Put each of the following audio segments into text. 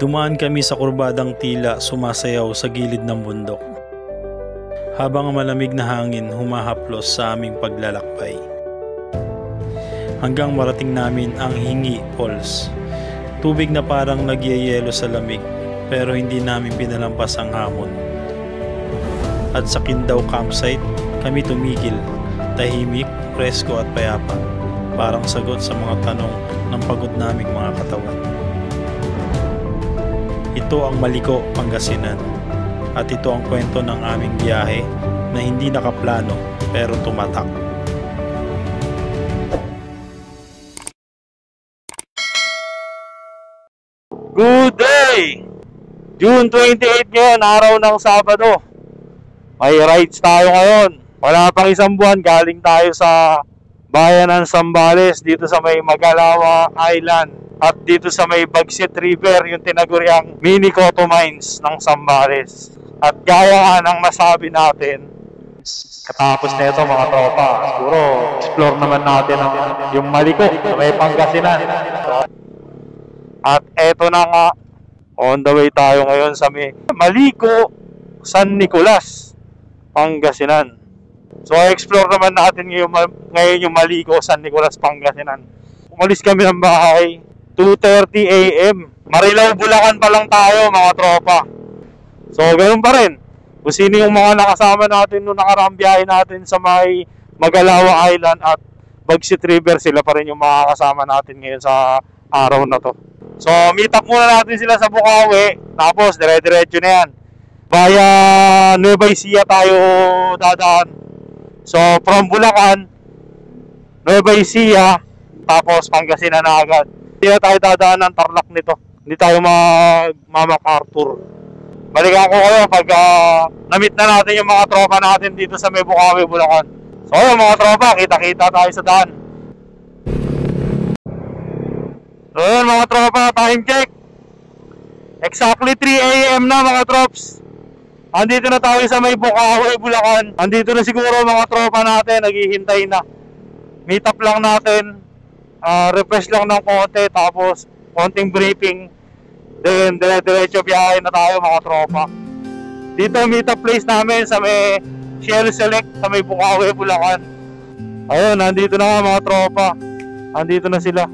Dumaan kami sa kurbadang tila sumasayaw sa gilid ng bundok, habang ang malamig na hangin humahaplos sa aming paglalakbay. Hanggang marating namin ang Hingi Falls, tubig na parang nagyayelo sa lamig pero hindi namin pinalampas ang hamon. At sa Kindaw campsite, kami tumigil, tahimik, presko at payapa, parang sagot sa mga tanong ng pagod naming mga katawan. Ito ang Maliko, Pangasinan, at ito ang kwento ng aming biyahe na hindi nakaplano pero tumatak. Good day! June 28 ngayon, araw ng Sabado. May rides tayo ngayon. Wala pang isang buwan, galing tayo sa bayan ng Zambales, dito sa may Magalawa Island. At dito sa may Bagsit River, yung tinaguriang mini cotton mines ng Zambales. At gaya nga ng masabi natin, katapos na ito mga tropa, siguro explore naman natin yung Maliko sa may Pangasinan. At eto na nga, on the way tayo ngayon sa may Maliko, San Nicolas, Pangasinan. So explore naman natin ngayon yung Maliko, San Nicolas, Pangasinan. Umalis kami ng bahay 2:30 AM. Marilao, Bulacan pa lang tayo mga tropa. So ganoon pa rin. Kung sino yung mga nakasama natin nung nakaraang biyahe natin sa may Magalawa Island at Bagsit River, sila pa rin yung mga kasama natin ngayon sa araw na to. So meet up muna natin sila sa Bukawi, tapos dire-diretso na yan. Via Nueva Ecija tayo dadaan. So from Bulacan, Nueva Ecija, tapos Pangasinan na agad. Hindi na tayo dadaan ng Tarlac nito. Hindi tayo mag-MacArthur. Balikan ko kayo pag na-meet na natin yung mga tropa natin dito sa may Bukawi, Bulacan. So yung mga tropa, kita-kita tayo sa daan. So yun mga tropa, time check. Exactly 3 AM na mga trops. Andito na tayo sa may Bukawi, Bulacan. Andito na siguro mga tropa natin, naghihintay na. Meet up lang natin. Refresh lang ng konti, tapos konting briefing, then dire-diretso biyahe na tayo mga tropa. Dito meet up place namin sa may Shell Select sa may Bukawi, Bulacan. Ayun, nandito na nga mga tropa. Nandito na sila.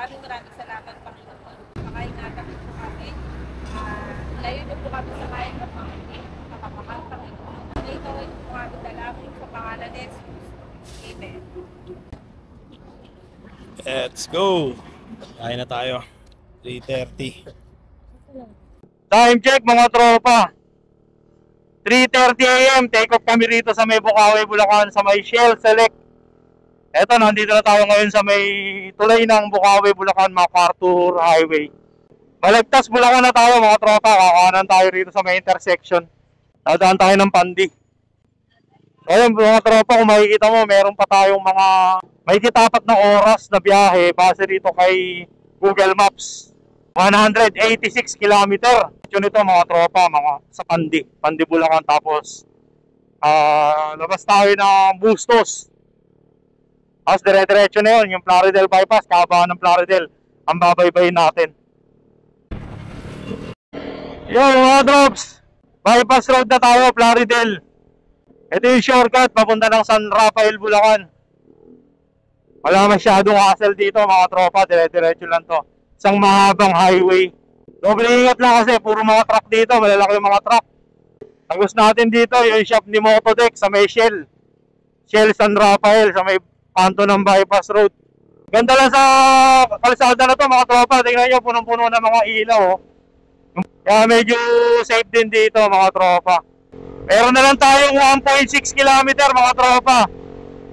Maraming salamat, Panginoon. Makaingatan po kami. Layo niyo po kami sa kain ng Panginoon. Kapapakal, Panginoon. Ito ay po kami dalangin sa pangalan ni Jesus. Amen. Let's go! Kaya na tayo. 3:30. Time check mga tropa. 3:30 AM, take off kami rito sa may Bukawi, Bulacan, sa may Shell Select. Eto, nandito na tayo ngayon sa may tulay ng Bukawi, Bulacan, MacArthur Highway. Balagtas, Bulacan na tayo mga tropa. Kakanan tayo rito sa may intersection. Nadaan tayo ng Pandi. Ayun mga tropa, kung makikita mo, meron pa tayong mga may kitapat na oras na biyahe base rito kay Google Maps. 186 km. Yun ito mga tropa, mga sa Pandi, Bulacan. Tapos labas tayo ng Bustos. Tapos dire-diretso na yun, yung Plaridel bypass, kahabaan ng Plaridel, ang babaybayin natin. Yun mga drops, bypass road na tayo, Plaridel. Ito yung shortcut, papunta ng San Rafael, Bulacan. Wala masyadong hassle dito mga tropa, dire-diretso lang to. Isang mahabang highway. Doble ingat lang kasi, puro mga truck dito, malalaki yung mga truck. Tagos natin dito, yung shop ni Motodex sa may Shell San Rafael, sa may kanto ng bypass road. Ganda lang sa kalsada na to mga tropa. Tingnan nyo, punong-puno ng mga ilaw. Kaya medyo safe din dito mga tropa. Meron na lang tayong 1.6 km mga tropa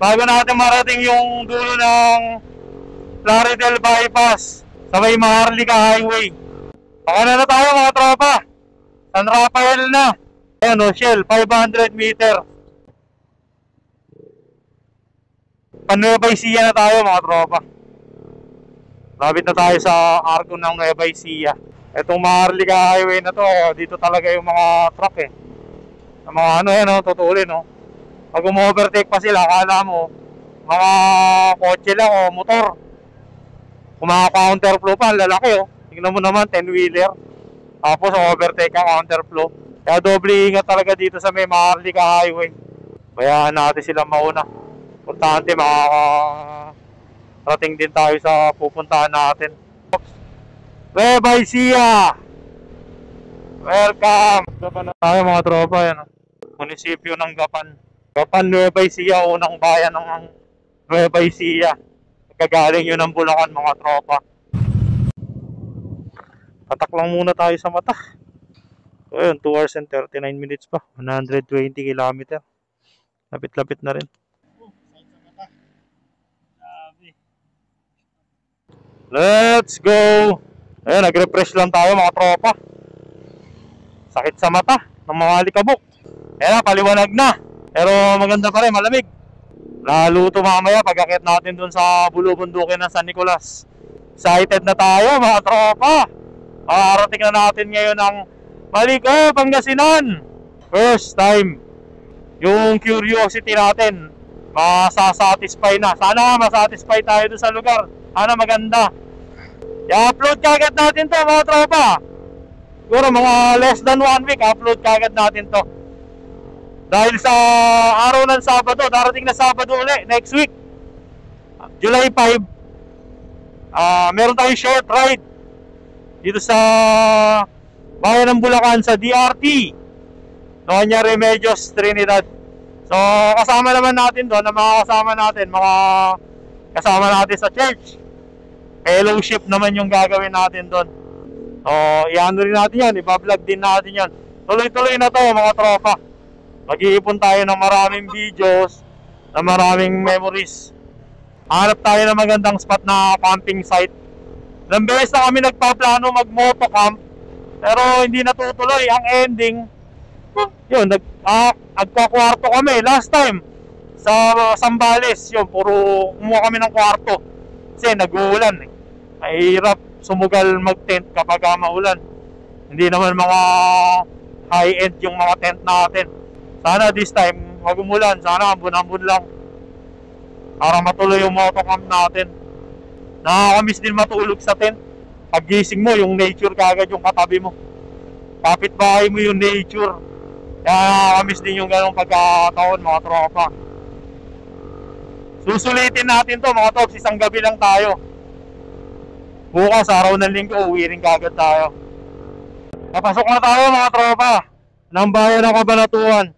bago natin marating yung dulo ng Plaridel bypass sa may Maharlika Highway. Baka na tayo mga tropa. San Rafael na. Ayan o, Shell, 500 meter. Nueva Ecija na tayo mga tropa. Lapit na tayo sa Arco ng Nueva Ecija. Itong Maharlika Highway na to, dito talaga yung mga truck eh. Ang mga ano yan, tutulin no. Pag umu-overtake pa sila, akala mo mga kotse lang o motor. Kung mga counterflow pa, lalaki oh. Tingnan mo naman, 10-wheeler. Tapos overtake ang counterflow. Kaya doble ingat talaga dito sa may Maharlika Highway. Bayaan natin silang mauna. Importante makakarating din tayo sa pupuntahan natin. Nueva Ecija! Welcome! Gapan na tayo mga tropa. Yan, munisipyo ng Gapan. Gapan, Nueva Ecija, unang bayan ng Nueva Ecija. Kagaling yun ng Bulacan mga tropa. Tatak lang muna tayo sa mata. So yun, 2 hours and 39 minutes pa. 120 km. Lapit-lapit na rin. Let's go! Ayun, nag-refresh lang tayo mga tropa. Sakit sa mata ng mga alikabok. Ayan na, paliwanag na. Pero maganda pa rin, malamig. Lalo ito mamaya pag-akit natin dun sa bulubundukin ng San Nicolas. Excited na tayo mga tropa. Makarating na natin ngayon ang Maliko, Pangasinan. First time. Yung curiosity natin masasatisfy na. Sana masatisfy tayo dun sa lugar. Sana maganda. I-upload kagad natin to mga tropa. Siguro mga less than 1 week upload kagad natin to. Dahil sa araw ng Sabado, darating na Sabado ulit next week, July 5, meron tayong short ride dito sa bayan ng Bulacan sa DRT Noña Remedios, Trinidad. So kasama naman natin doon, na mga kasama natin, mga kasama natin sa church. Fellowship naman yung gagawin natin doon. So i-ano rin natin yan, iba-vlog din natin yan. Tuloy-tuloy na to mga tropa. Mag-iipon tayo ng maraming videos, na maraming memories. Hanap tayo ng magandang spot na camping site. Ilang beses na kami nagpaplano mag-motocamp, pero hindi natutuloy. Ang ending, yun, nagkakwarto kami. Last time, sa Sambales, yun, puro kumuha kami ng kwarto. Kasi nag-uulan. Mahirap sumugal mag-tent kapag maulan. Hindi naman mga high-end yung mga tent natin. Sana this time, wag umulan. Sana ambun-ambun lang. Para matuloy yung motocamp natin. Nakakamiss din matulog sa tent. Pag gising mo, yung nature kagad yung katabi mo. Kapitbahay mo yung nature. Kaya nakakamiss din yung ganong pagkataon mga tropa. Susulitin natin to mga tops. Isang gabi lang tayo. Bukas, araw ng linggo, uwi rin kagad tayo. Napasok na tayo mga tropa ng bayan ng Cabanatuan.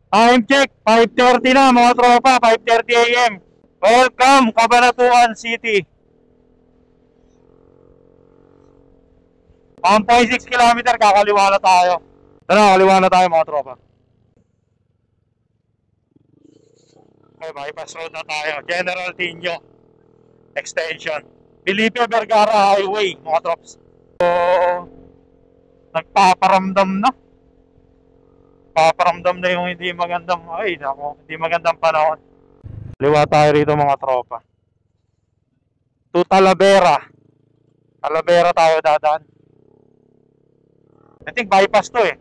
Time check, 5:30 na mga tropa, 5:30 AM. Welcome, Cabanatuan City. 1.6 km, kakaliwa na tayo. Tara, kaliwa na tayo mga tropa. Okay, bypass road na tayo. General Tinio Extension. Felipe Vergara Highway, mga trops. So, nagpaparamdam na. Paparamdam na yung hindi magandang, ay nako, hindi magandang panahon. Liwa tayo rito mga tropa. To Talavera. Talavera tayo dadaan. I think bypass to eh.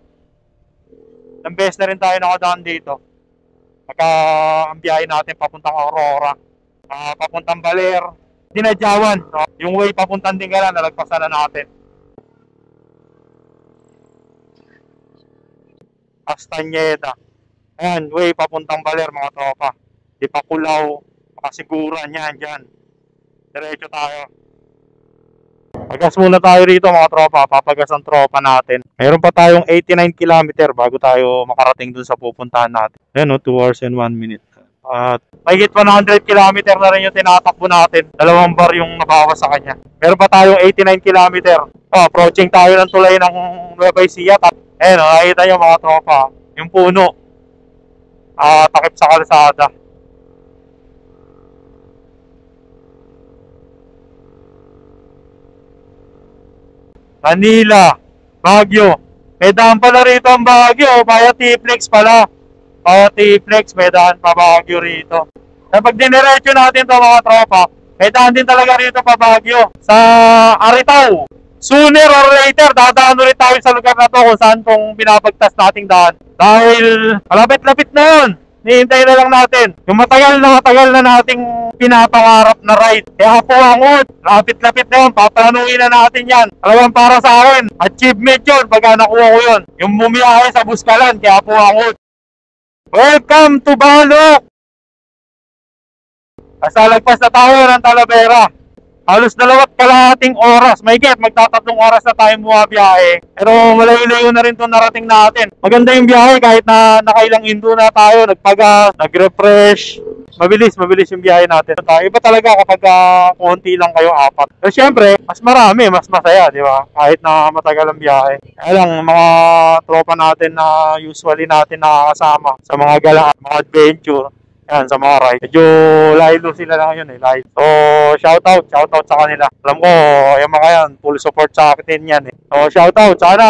Ilang beses na rin tayo nakadaan dito. Ang biyahe natin papuntang Aurora. Papuntang Baler. Dinadyawan. No? Yung way papuntang Dingalan, nalagpasan na natin. Castañeda. Ayan, way papuntang Baler mga tropa. Di pa Kulaw, Pakasiguran yan dyan. Diretso tayo. Pagas muna tayo rito mga tropa, papagas ang tropa natin. Meron pa tayong 89 km bago tayo makarating dun sa pupuntahan natin. Ayan no, 2 hours and 1 minute. At mahigit 100 km na rin yung tinatakbo natin. 2 bar yung nabawas sa kanya. Meron pa tayong 89 km. Approaching tayo ng tulay ng Nueva Ecija. Ayan o, nakita nyo mga tropa, yung puno. Takip sa kalsada. Manila, Baguio. May daan pala rito ang Baguio. Via T-Flex pala. Via T-Flex, may daan pa Baguio rito. Kapag diniretso natin ito mga tropa, May daan din talaga rito pa Baguio sa Aritaw. Sooner or later, dadaan ulit tayo sa lugar na to kung saan tong binabagtas nating daan. Dahil malapit-lapit na yun. Hihintay na lang natin. Yung matagal na nating pinapangarap na ride. Kaya po angod, lapit-lapit na yun. Paplanuin na natin yan. Alam para sa akin, achievement yun pagka nakuha ko yun. Yung bumiyahe sa Buskalan, kaya po angod. Welcome to Balok! Kasalagpas na tayo ng Talavera. Halos 2.5 oras. Magtatatlong oras na tayo bumabiyahe. Pero malayo-layo na rin itong narating natin. Maganda yung biyahe kahit na nakailang indo na tayo. Nagpagas, nag-refresh. Mabilis yung biyahe natin. Iba talaga kapag konti lang kayo, 4. Pero syempre, mas marami, mas masaya, di ba? Kahit na matagal ang biyahe. Kaya lang, mga tropa natin na usually natin nakakasama sa mga galaan, mga adventure. Yan, sa mga ride. Medyo lilo sila lang ngayon live. So, shoutout sa kanila. Alam ko, yung mga yan, full support sa akin yan So, shoutout. Sana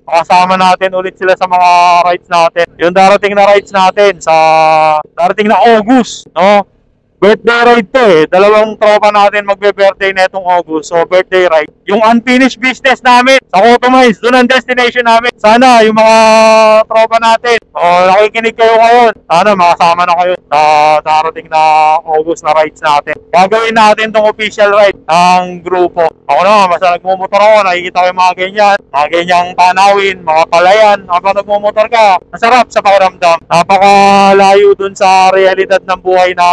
makasama natin ulit sila sa mga rides natin. Yung darating na rides natin sa darating na August, no? Birthday ride to Dalawang tropa natin magbe-birthday na itong August. So, birthday ride. Yung unfinished business namin sa Cotomize, doon ang destination namin. Sana yung mga tropa natin, nakikinig kayo ngayon. Sana makasama na kayo sa darating na August na rides natin. Gagawin natin itong official ride ng grupo. Ako naman, basta nagmumotor ako, nakikita ko yung mga ganyan. Mga ganyang tanawin, mga palayan. Habang nagmumotor ka, masarap sa pakiramdam. Napakalayo dun sa realidad ng buhay na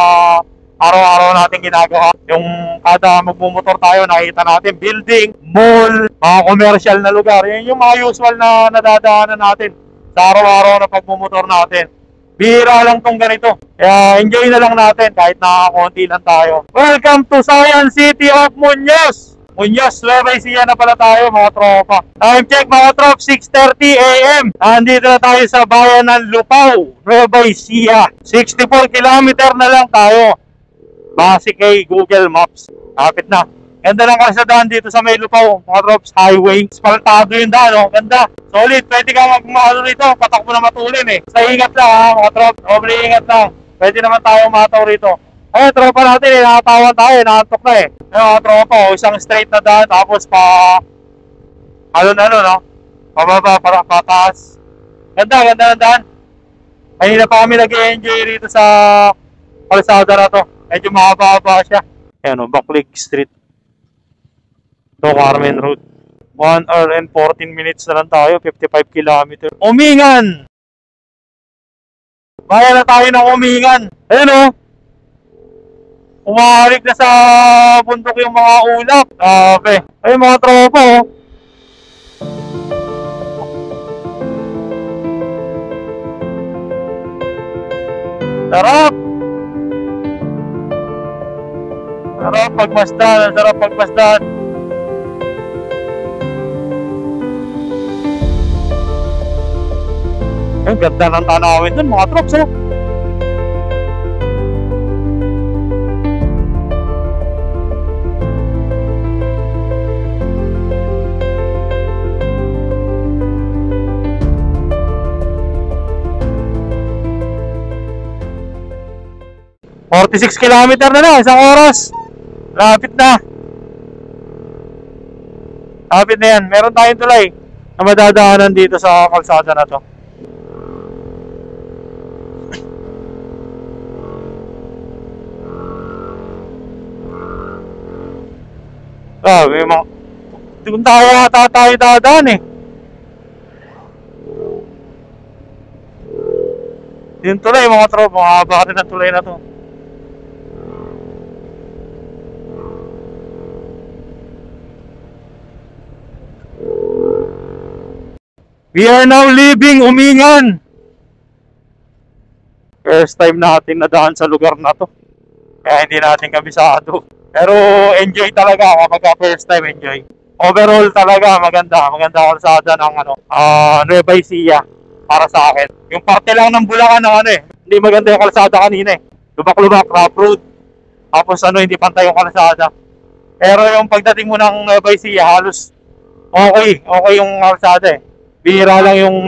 araw-araw natin ginagawa. Yung kada magmumotor tayo, nakikita natin building, mall, mga commercial na lugar. Yan yung mga usual na nadadaanan natin sa araw-araw na pagmumotor natin. Bihira lang tong ganito. Kaya enjoy na lang natin kahit nakakonti lang tayo. Welcome to Science City of Muñoz! Muñoz, Nueva Ecija na pala tayo mga tropa. Time check mga trop, 6:30 AM. Nandito na tayo sa bayan ng Lupao, Nueva Ecija. 64 kilometer na lang tayo. Base kay Google Maps. Kapit na. Ganda lang kasadaan dito sa may Lupao, mga trops, highway. Spaltado yung daan, Ganda. Solid, pwede ka magmahalo rito. Patakbo na matulin Sa ingat lang mga trops. Obre ingat lang. Pwede naman tayo mataw rito. Ayun, tropa natin nakatawan tayo, nakatok na Ayun, mga tropa, isang straight na daan. Tapos no? Pababa, para pataas. Ganda ng daan. Kanina pa kami nag-enjoy rito sa kalsada na to. Medyo mahaba siya. Ayan Backlig Street. Ito, Carmen Road. 1 hour and 14 minutes na lang tayo. 55 kilometer. Umingan! Bayan na tayo ng Umingan. Ayun Umaharik na sa bundok yung mga ulap. Okay. Ayun mga tropa Sarap! Sarap pagmasdan. Ang ganda ng tanawin dun mga trops $46 kilometer na lang, isang oras. Lapit na yan. Meron tayong tulay na madadaanan dito sa kalsada na to. Grabe mga doon tayo dadaan Yung tulay mga tropa, mahaba rin ang tulay na to. We are now leaving Umingan. First time natin nadaan sa lugar na to. Kaya hindi natin kabisado. Pero enjoy talaga kapag first time enjoy. Overall talaga maganda kalsada ng Nueva Ecija para sa akin. Yung parte lang ng Bulacan hindi maganda yung kalsada kanina Lubak-lubak, rough road. Tapos hindi pantay yung kalsada. Pero yung pagdating mo ng Nueva Ecija halos okay yung kalsada Bihira lang yung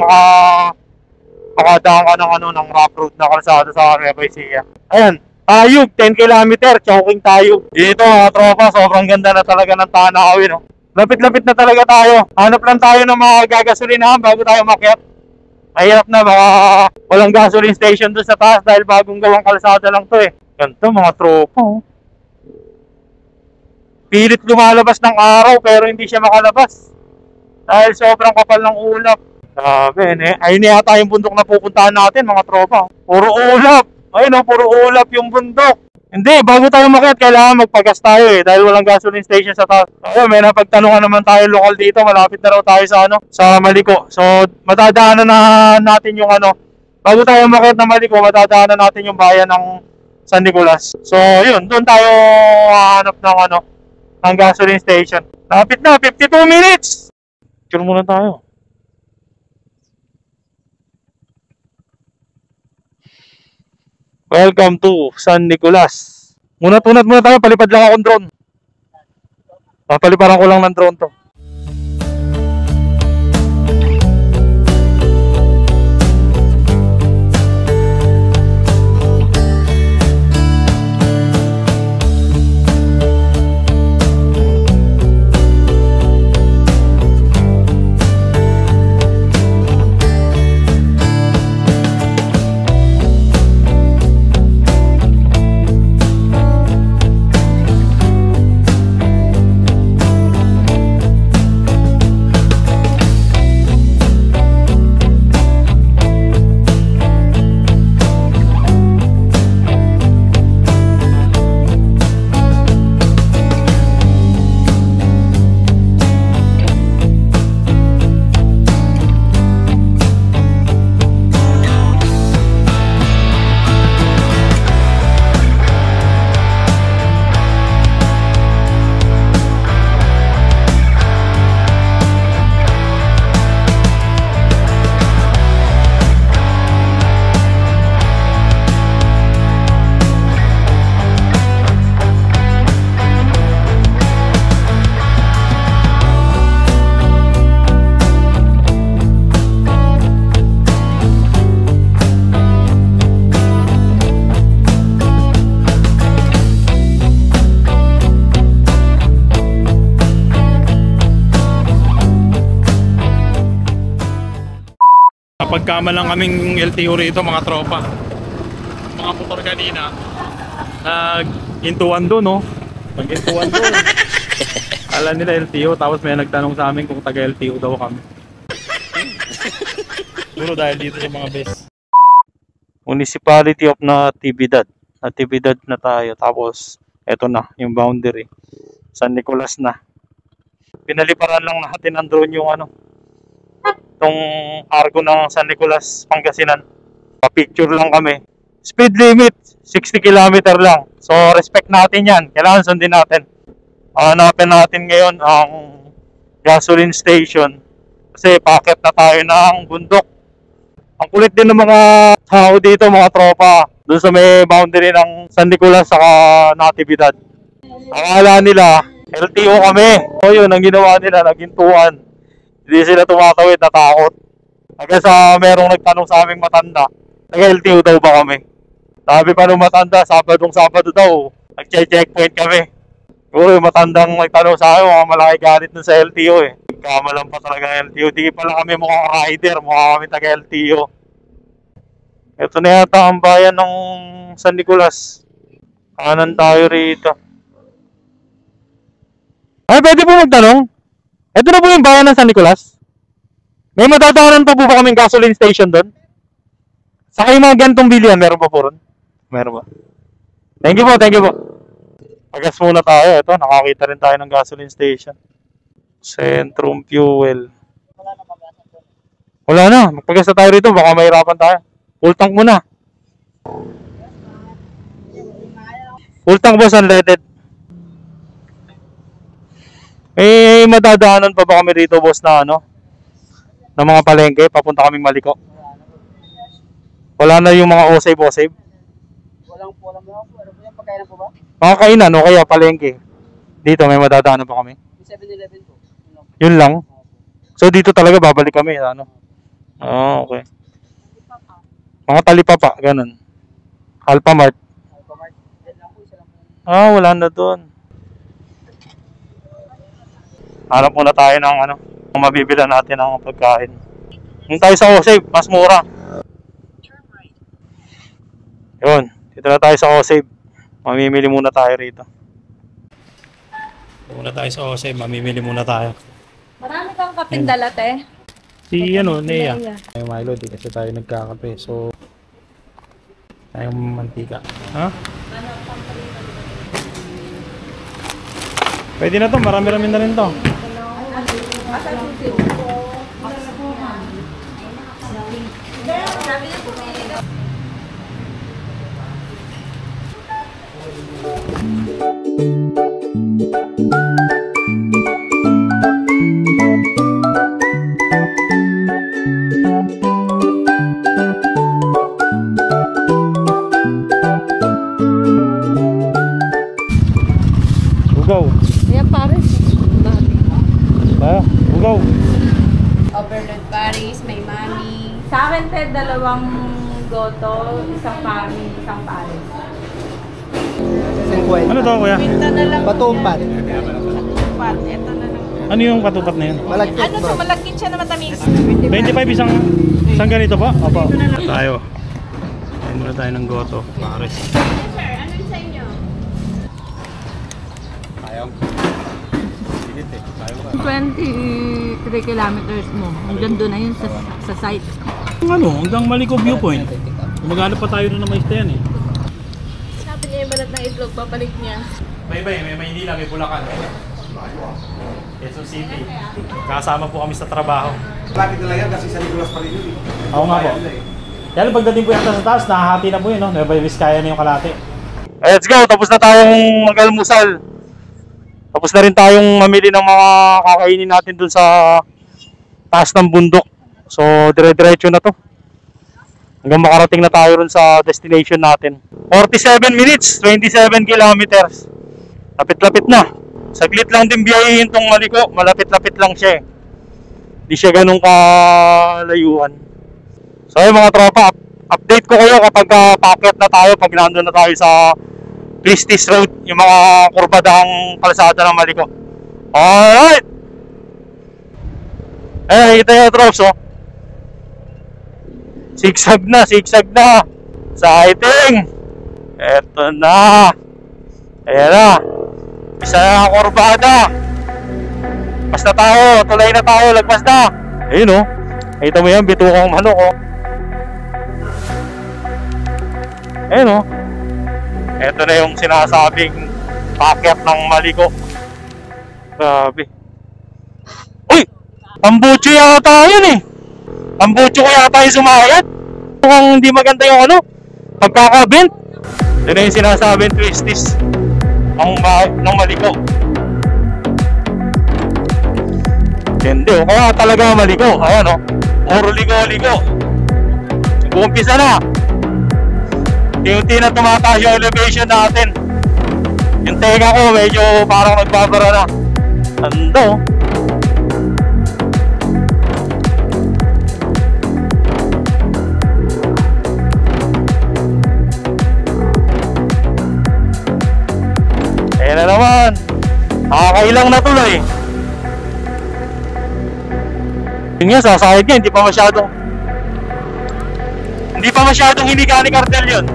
makadaan ka ng rough road na kalsada sa Nueva Ecija. Ayan, Tayog, 10 kilometer, choking tayo. Dito mga tropa, sobrang ganda na talaga ng tanawin. No? Lapit-lapit na talaga tayo. Hanap lang tayo ng mga gagasolinahan bago tayo makyat. Mahirap na, baka walang gasoline station doon sa taas dahil bagong gawang kalsada lang to eh. Ganito mga tropa. Oh. Pilit lumalabas ng araw pero hindi siya makalabas. Dahil sobrang kapal ng ulap. Sabi, ayun yata yung bundok na pupuntahan natin mga tropa. Puro ulap. Ayun o, puro ulap yung bundok. Hindi, bago tayo makiat, kailangan magpagas tayo eh. Dahil walang gasoline station sa taas. Ayun, may napagtanungan naman tayo lokal dito. Malapit na raw tayo sa sa Maliko. So, matadaanan na natin yung bago tayo makiat na Maliko, matadaanan natin yung bayan ng San Nicolas. So, yun, doon tayo hanap ng gasoline station. Lapit na, 52 minutes! Picture muna tayo. Welcome to San Nicolas. Unat-unat muna tayo, palipad lang akong drone. Papaliparan ko lang ng drone to. Pagkama lang kaming LTO rito mga tropa. Mga motor kanina nag-intuan doon, no? Nag-intuan doon. Alam nila LTO, tapos may nagtanong sa amin kung taga LTO daw kami. Puro dahil dito sa mga base. Municipality of Natividad. Natividad na tayo. Tapos eto na yung boundary. San Nicolas na. Pinaliparan lang natin ang drone yung itong argo ng San Nicolas, Pangasinan. Pa-picture lang kami. Speed limit, 60 km lang. So, respect natin yan. Kailangan sundin natin. Hanapin natin ngayon ang gasoline station. Kasi packet na tayo ng bundok. Ang kulit din ng mga tao dito, mga tropa. Doon sa may boundary ng San Nicolas saka Natividad. Akala nila, LTO kami. So yun, ang ginawa nila, nagintuan. Hindi sila tumatawid, natakot. Hanggang sa merong nagtanong sa aming matanda, nag-LTO daw ba kami? Sabi pa nung matanda, Sabado daw, nag-checkpoint kami. Siguro yung matandang nagtanong sa akin, mga malaki galit nun sa LTO eh. Kamalan pa talaga ng LTO. Di pala kami mukhang rider, mukha kami taga-LTO. Ito na yata ang bayan ng San Nicolas. Kanan tayo rito. Ay, pwede po magtanong? Ito na po yung bayan ng San Nicolas. May matatawaran pa po ba kaming gasoline station doon? Saka yung mga gantong bilihan, meron pa po ron? Meron ba? Thank you po. Pagas muna tayo. Ito, nakakita rin tayo ng gasoline station. Centrum Fuel. Wala na. Magpagas na tayo rito. Baka mahirapan tayo. Full tank muna. Full tank boss, unleaded. May madadaanan pa ba kami rito boss na na mga palengke? Papunta kaming Maliko. Wala na yung mga osave. Walang po alam mo. Ano po yung pagkainan po ba? Mga kainan o kaya palengke. Dito may madadaanan pa kami. 7-Eleven po. Yun lang. So dito talaga babalik kami. Okay. Mga talipapa, ganun. Alphamart. Ah, wala na doon. Hanap muna tayo ng ano, kung mabibila natin ng pagkain. Yung tayo sa Osave, mas mura. Yun, dito na tayo sa Osave. Mamimili muna tayo rito. Muna tayo sa Osave, mamimili muna tayo. Marami kang kapindala, te. Si ano, Nea. Nea. Ay, Milo, di kasi tayo nagkakape. So, tayong mantika. Ha? Pwede na to, marami-rami na rin to. Ugaw. Ayan, Paris. Ha? Ugaw. Overload Paris, may mami. Sa akin, te, 2 goto, isang mami, isang Paris. Ano to, kuya? Pinta na lang. Patupat. Patupat. Ito na lang. Ano yung katupat na yun? Malagkit Ano sa malagkit siya na matamis? 25 isang ganito pa? Opo. Tayo. Kain muna tayo ng goto. Pares. Sir, ano sa inyo? 23 kilometers mo. Hanggang doon na yun sa site. Ano, hanggang Maliko Viewpoint. Maghanap pa tayo doon na may stayan eh. Sabi niya yung balat ng itlog, papalik niya. May Maynila, may Bulacan. Quezon City. Kasama po kami sa trabaho. Lapit na lang yan kasi sa Nicolas pa rin yun. Oo nga po. Kaya lang pagdating po yata sa taas, nakahati na po yun, no? Nueva Vizcaya na yung kalate. Let's go! Tapos na tayong mag-almusal. Tapos na rin tayong mamili ng mga kakainin natin dun sa taas ng bundok. So, dire-diretso na to. Hanggang makarating na tayo rin sa destination natin. 47 minutes, 27 kilometers. Lapit-lapit na. Saglit lang din biyahihin tong Maliko. Malapit-lapit lang siya eh. Hindi siya ganun kalayuan. So ayun mga tropa, update ko kayo kapag packet na tayo, pag nandun na tayo sa Clistis Road, yung mga kurbadahang kalsada ng Maliko. Alright! Eh, kita yung trops oh. Sigsag na. Sighting! Eto na. Ayan na. Isa na ang kurbada. Lagpas na tayo, tulay na tayo, lagpas na. Ayun oh. Kita mo yan, bitukang manok oh. Ayun oh. Ito na yung sinasabing packet ng Maliko. Grabe. Uy! Tambucho yata yun eh. Tambucho ko yata yung sumayad. Mukhang hindi maganda yung ano, pagkakabent. Ito na yung sinasabing twisties ng Maliko. Hindi oh. Kaya talaga Maliko. Ayan oh. Puro ligo-ligo. Umpisa na. Unti na tumataas yung elevation natin. Yung tenga ko medyo parang nagbabara na. Ando. Ayan na naman. Nakakailang na tuloy. Yun nga, sasahid niya, hindi pa masyadong hiniga ni Cartel yun.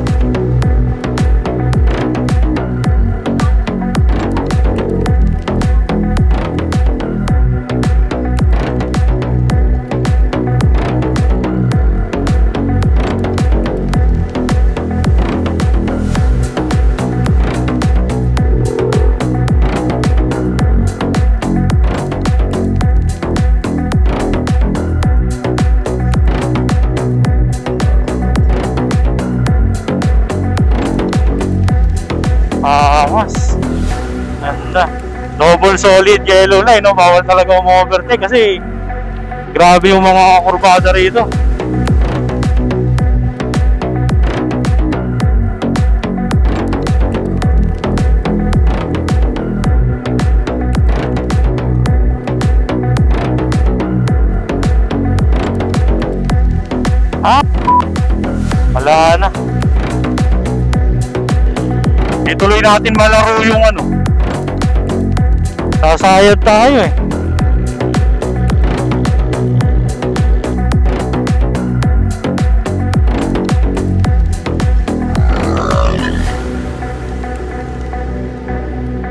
Mas ganda. Double solid yellow line, no? Bawal talaga umu-overtake kasi grabe yung mga kurbada rito. Wala na. Ituloy natin malaro yung ano. Sasayad tayo eh.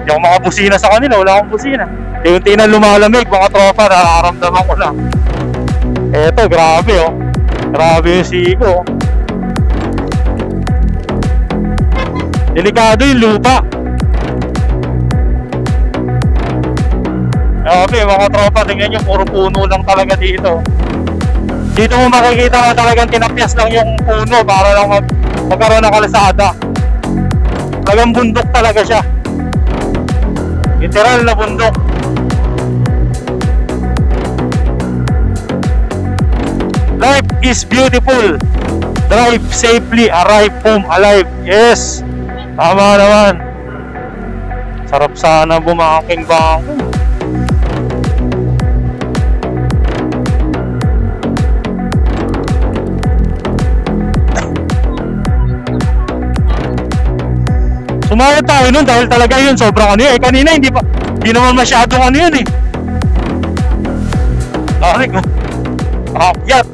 Hindi ako makabusina sa kanila, wala akong busina. Unti na lumalamig, mga tropa, nakaramdaman ko lang. Eto, grabe oh. Grabe yung siko. Delikado yung lupa. Grabe mga tropa, tingnan nyo, puro puno lang talaga dito. Dito mo makikita na talagang tinapyas lang yung puno para lang magkaroon ng kalsada. Talagang bundok talaga siya. Literal na bundok. Life is beautiful. Drive safely, arrive home alive. Yes, tama naman. Sarap sana bumaking bangko. Sumayad tayo nun dahil talaga yun sobrang ano yun. Kanina hindi naman masyadong ano yun eh. Tarik no. Akyat.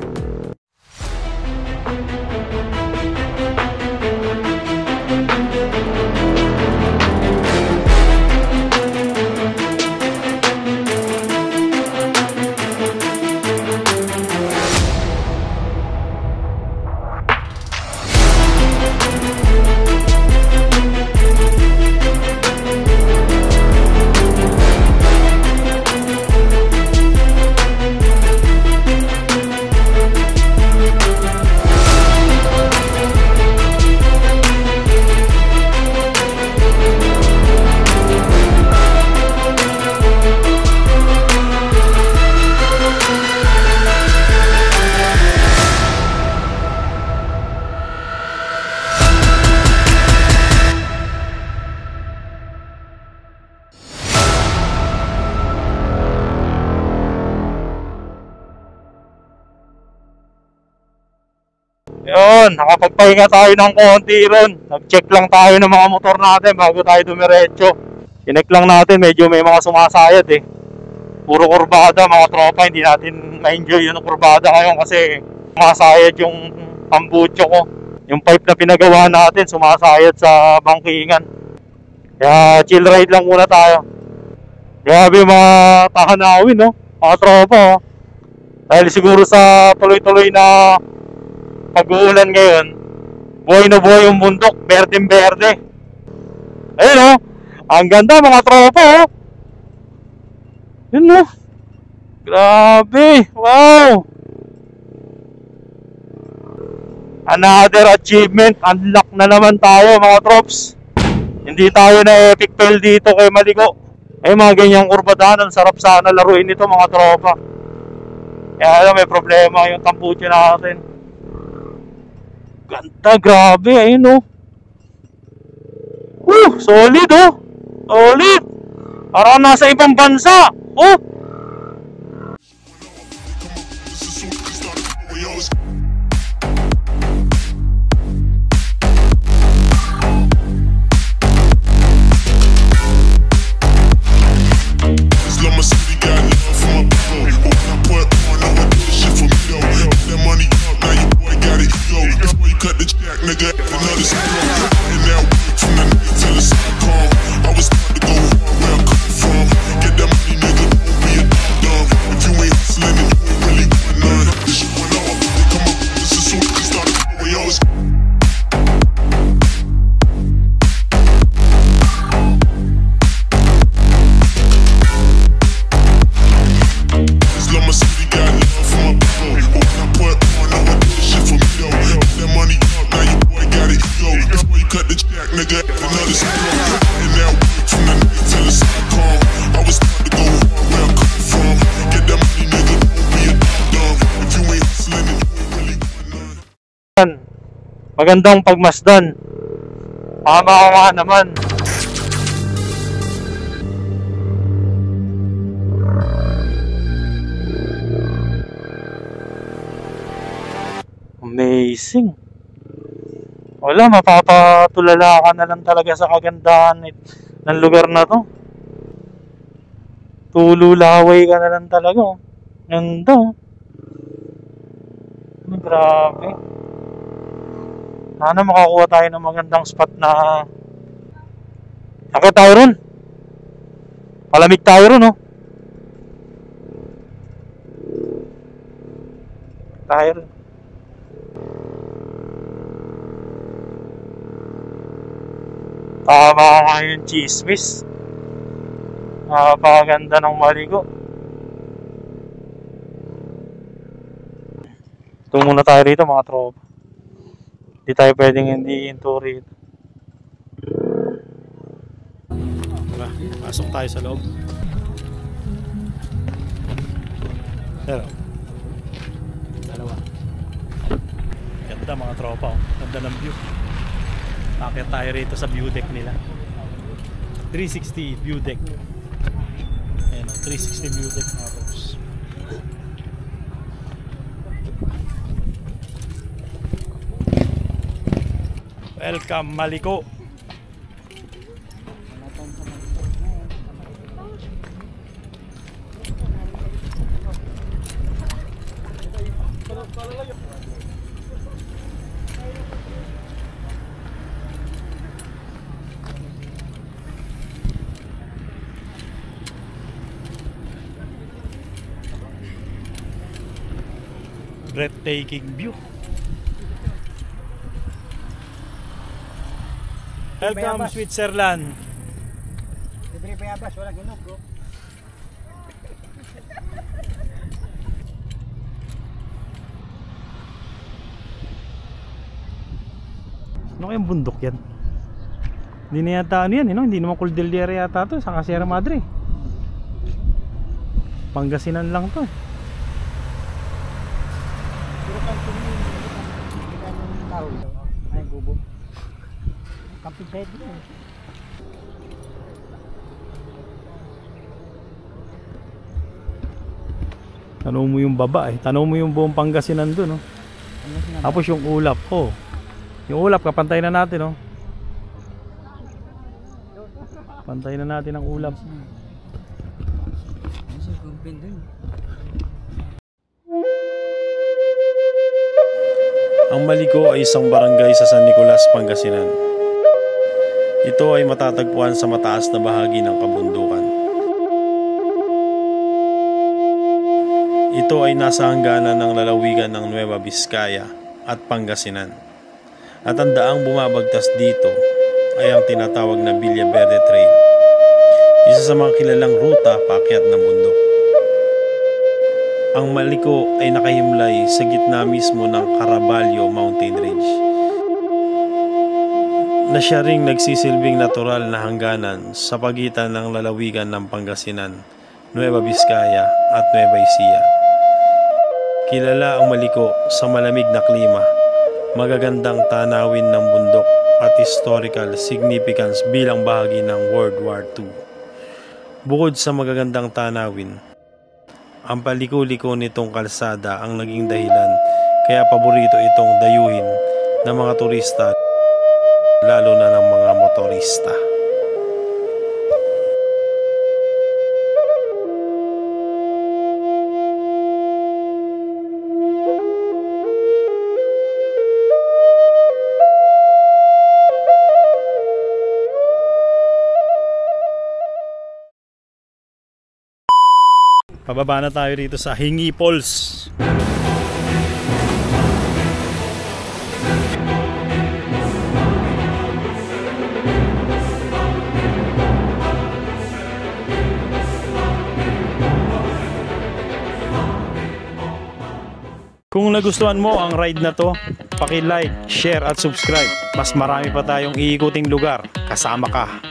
Yun, nakapagpahinga tayo ng konti ron. Nag-check lang tayo ng mga motor natin bago tayo dumiretso. Chinek lang natin, medyo may mga sumasayad eh. Puro kurbada mga tropa, hindi natin ma-enjoy yung kurbada ngayon kasi sumasayad yung tambucho ko. Yung pipe na pinagawa natin, sumasayad sa bangkingan. Kaya chill ride lang muna tayo. Grabe mga tahanawin no, mga tropa oh. Dahil siguro sa tuloy-tuloy na pag-uulan ngayon, buhay na buhay yung bundok, berdeng-berde. Ayun oh, ang ganda mga tropa oh. Yun oh. Grabe, wow. Another achievement, unlock na naman tayo mga trops. Hindi tayo na epic fail dito kay Maligo. Eh mga ganyang kurbadahan, ang sarap sana laruin nito mga tropa. Kaya alam, may problema yung tambucho natin. Ganda, grabe, ayun oh. Solid oh. Solid. Parang nasa ibang bansa. Oh. Cut the check, nigga, another song. And now from the night till the sun come, I was about to go where I come from. Get that money, nigga, don't be a dumb. If you ain't hustling, then you ain't really want none. This shit went off, come on, this is what we started. We always. This love my city got love for my people. Open up, put on, no one did this shit for me though. That money up, now your boy got it, yo. That's why you cut the check, nigga, another song. And now from the night till the sun come, I was about to go where I come from. Get that money, nigga, don't be a dumb. If you ain't hustling, then you ain't really want none. Magandang pagmasdan. Tama ka nga naman. Amazing. Wala, mapapatulala ka na lang talaga sa kagandahan ng lugar na to. Tululaway ka na lang talaga. Oh. Ganda. Oh. Grabe. Sana makakuha tayo ng magandang spot na akit tayo ron. Palamig tayo ron, oh. Tayo ron. Tama nga yung chismis. Napakaganda ng maligo. Ito muna tayo rito mga tropa. Hindi tayo pwedeng hindi into rito. Diba? Pasok tayo sa loob. Pero dalawa. Ganda mga tropa, oh. Ganda ng view. Akit tayo rito sa view deck nila. 360 view deck. Ayan, 360 view deck mga trops. Welcome Maliko. Breathtaking view. Welcome Switzerland. Libre pa yabas, walang hinog bro. Ano kayang bundok yan? Hindi na yata ano yan, hindi naman Cordillera yata to, sa Sierra Madre. Pangasinan lang to. Pero kanto mo yung tao. Ay, gubo. Camping site mo. Tanong mo yung baba eh. Tanong mo yung buong Pangasinan doon, no? Tapos yung ulap, oh. Yung ulap, kapantay na natin, oh. Pantay na natin ang ulap. Ang Maliko ay isang barangay sa San Nicolas, Pangasinan. Ito ay matatagpuan sa mataas na bahagi ng kabundukan. Ito ay nasa hangganan ng lalawigan ng Nueva Vizcaya at Pangasinan. At ang daang bumabagtas dito ay ang tinatawag na Villa Verde Trail. Isa sa mga kilalang ruta paakyat ng bundok. Ang Maliko ay nakahimlay sa gitna mismo ng Caraballo Mountain Range, na siya ring nagsisilbing natural na hangganan sa pagitan ng lalawigan ng Pangasinan, Nueva Vizcaya at Nueva Ecija. Kilala ang Maliko sa malamig na klima, magagandang tanawin ng bundok at historical significance bilang bahagi ng World War II. Bukod sa magagandang tanawin, ang paliko-liko nitong kalsada ang naging dahilan kaya paborito itong dayuhin ng mga turista, lalo na ng mga motorista. Pababa na tayo dito sa Hingi Falls. Kung nagustuhan mo ang ride na to, paki-like, share at subscribe. Mas marami pa tayong iikuting lugar. Kasama ka.